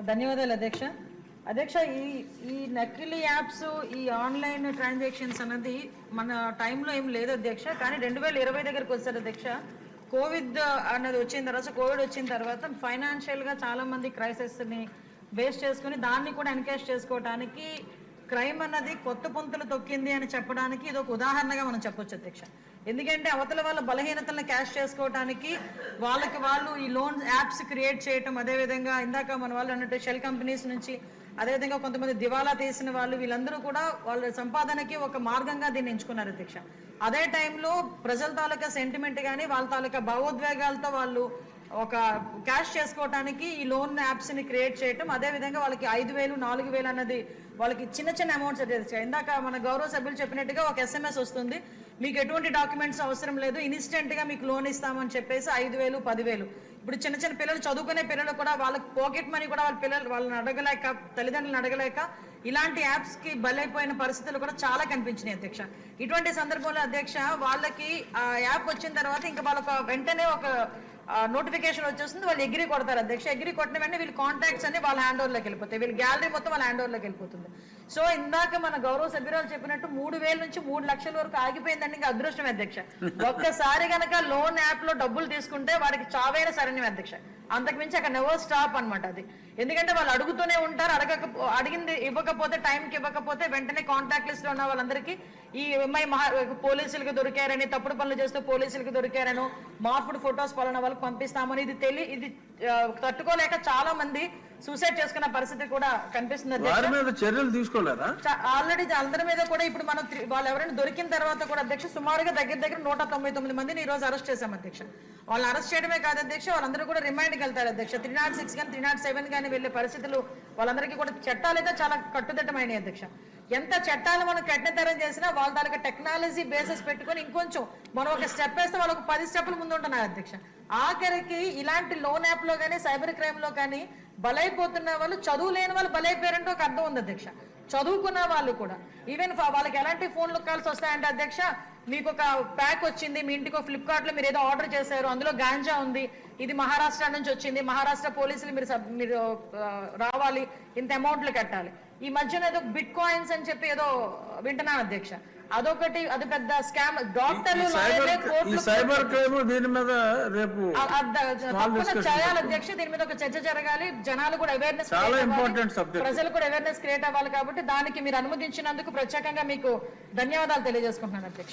ధన్యవాదాలు అధ్యక్ష. అధ్యక్ష, ఈ నకిలీ యాప్స్, ఈ ఆన్లైన్ ట్రాన్సాక్షన్స్ అన్నది మన టైంలో ఏం లేదు అధ్యక్ష. కానీ 2020 దగ్గరకు వచ్చారు అధ్యక్ష. కోవిడ్ అన్నది వచ్చిన తర్వాత, కోవిడ్ వచ్చిన తర్వాత ఫైనాన్షియల్గా చాలామంది క్రైసిస్ని బేస్ చేసుకుని దాన్ని కూడా ఎన్కేష్ చేసుకోవడానికి క్రైమ్ అన్నది కొత్త పుంతలు తొక్కింది అని చెప్పడానికి ఇది ఒక ఉదాహరణగా మనం చెప్పొచ్చు అధ్యక్ష. ఎందుకంటే అవతల వాళ్ళ బలహీనతలను క్యాష్ చేసుకోవడానికి వాళ్ళు ఈ లోన్ యాప్స్ క్రియేట్ చేయటం, అదేవిధంగా ఇందాక మన వాళ్ళు అన్నట్టు షెల్ కంపెనీస్ నుంచి, అదేవిధంగా కొంతమంది దివాలా తీసిన వాళ్ళు, వీళ్ళందరూ కూడా వాళ్ళ సంపాదనకి ఒక మార్గంగా దీన్ని ఎంచుకున్నారు అధ్యక్ష. అదే టైంలో ప్రజల తాలూకా సెంటిమెంట్ కానీ వాళ్ళ తాలూకా భావోద్వేగాలతో వాళ్ళు ఒక క్యాష్ చేసుకోవడానికి ఈ లోన్ యాప్స్ని క్రియేట్ చేయటం, అదేవిధంగా వాళ్ళకి 5,000 4,000 అన్నది వాళ్ళకి చిన్న చిన్న అమౌంట్స్ అధ్యక్ష. ఇందాక మన గౌరవ సభ్యులు చెప్పినట్టుగా ఒక SMS వస్తుంది, మీకు ఎటువంటి డాక్యుమెంట్స్ అవసరం లేదు, ఇన్స్టెంట్గా మీకు లోన్ ఇస్తామని చెప్పేసి 5,000 10,000. ఇప్పుడు చిన్న చిన్న పిల్లలు, చదువుకునే పిల్లలు కూడా వాళ్ళకి పాకెట్ మనీ కూడా వాళ్ళని అడగలేక, తల్లిదండ్రులను అడగలేక ఇలాంటి యాప్స్కి బలైపోయిన పరిస్థితులు కూడా చాలా కనిపించినాయి అధ్యక్ష. ఇటువంటి సందర్భంలో అధ్యక్ష వాళ్ళకి ఆ యాప్ వచ్చిన తర్వాత ఇంకా వాళ్ళకి వెంటనే ఒక నోటిఫికేషన్ వచ్చేస్తుంది, వాళ్ళు ఎగ్రీ కొడతారు అధ్యక్ష. ఎగ్రీ కొట్టిన వెంటనే వీళ్ళ కాంటాక్ట్స్ అన్ని వాళ్ళ హ్యాండ్ ఓవర్లోకి వెళ్ళిపోతాయి, వీళ్ళ గ్యాలరీ మొత్తం వాళ్ళ హ్యాండ్ ఓవర్లోకి వెళ్ళిపోతుంది. సో ఇందాక మన గౌరవ సభ్యురాలు చెప్పినట్టు 3,000 నుంచి 3 లక్షల వరకు ఆగిపోయిందండి. ఇంకా అదృష్టం అధ్యక్ష. ఒక్కసారి కనుక లోన్ యాప్ లో డబ్బులు తీసుకుంటే వారికి చావైన సరైన అధ్యక్ష. అంతకుమించి అక్కడ నెవర్ స్టాప్ అనమాట అది. ఎందుకంటే వాళ్ళు అడుగుతూనే ఉంటారు, అడిగింది ఇవ్వకపోతే, టైంకి ఇవ్వకపోతే వెంటనే కాంటాక్ట్ లిస్ట్ లో ఉన్న వాళ్ళందరికీ ఈ ఎంఐ పోలీసులకు దొరికారని, తప్పుడు పనులు చేస్తూ పోలీసులకు దొరికారనో, మార్పుడు ఫొటోస్ పలానా వాళ్ళకి పంపిస్తామని ఇది తట్టుకోలేక చాలా మంది సూసైడ్ చేసుకున్న పరిస్థితి కూడా కనిపిస్తుంది. చర్యలు తీసుకోలేదా? ఆల్రెడీ అందరి మీద కూడా ఇప్పుడు మనం వాళ్ళు ఎవరైనా దొరికిన తర్వాత కూడా అధ్యక్ష సుమారుగా దగ్గర 199 మందిని ఈ రోజు అరెస్ట్ చేశాం అధ్యక్ష. వాళ్ళు అరెస్ట్ చేయడమే కాదు అధ్యక్ష, వాళ్ళందరూ కూడా రిమైండ్కి వెళ్తారు అధ్యక్ష. 306 కానీ 307 కానీ వెళ్లే పరిస్థితులు వాళ్ళందరికీ కూడా చట్టాలు అయితే చాలా కట్టుదిట్టమైనవి అధ్యక్ష. ఎంత చట్టాలు మనం కఠినతరం చేసినా వాళ్ళ తాలూకా టెక్నాలజీ బేసెస్ పెట్టుకుని ఇంకొంచెం మనం ఒక స్టెప్ వేస్తే వాళ్ళకు 10 స్టెప్పులు ముందు ఉంటున్నారు అధ్యక్ష. ఆఖరికి ఇలాంటి లోన్ యాప్ లో కానీ సైబర్ క్రైమ్ లో కానీ బలైపోతున్న వాళ్ళు, చదువు లేని వాళ్ళు బలైపోయారంటే ఒక అర్థం ఉంది అధ్యక్ష. చదువుకున్న వాళ్ళు కూడా ఈవెన్ వాళ్ళకి ఎలాంటి ఫోన్లు కాల్స్ వస్తాయంటే అధ్యక్ష, మీకు ఒక ప్యాక్ వచ్చింది మీ ఇంటికి, ఫ్లిప్కార్ట్ లో మీరు ఏదో ఆర్డర్ చేశారు, అందులో గాంజా ఉంది, ఇది మహారాష్ట్ర నుంచి వచ్చింది, మహారాష్ట్ర పోలీసులు మీరు రావాలి, ఇంత అమౌంట్లు కట్టాలి. ఈ మధ్యన ఏదో బిట్ కాయిన్స్ అని చెప్పి ఏదో వింటున్నాను అధ్యక్ష. అదొకటి, అది పెద్ద స్కామ్. డాక్టర్లు సైబర్ క్రైమ్ దీని మీద రేపు చేయాలి అధ్యక్ష. దీని మీద ఒక చర్చ జరగాలి, జనాలు కూడా అవేర్నెస్, ప్రజలు కూడా అవేర్నెస్ క్రియేట్ అవ్వాలి. కాబట్టి దానికి మీరు అనుమతించినందుకు ప్రత్యేకంగా మీకు ధన్యవాదాలు తెలియజేసుకుంటున్నాను అధ్యక్ష.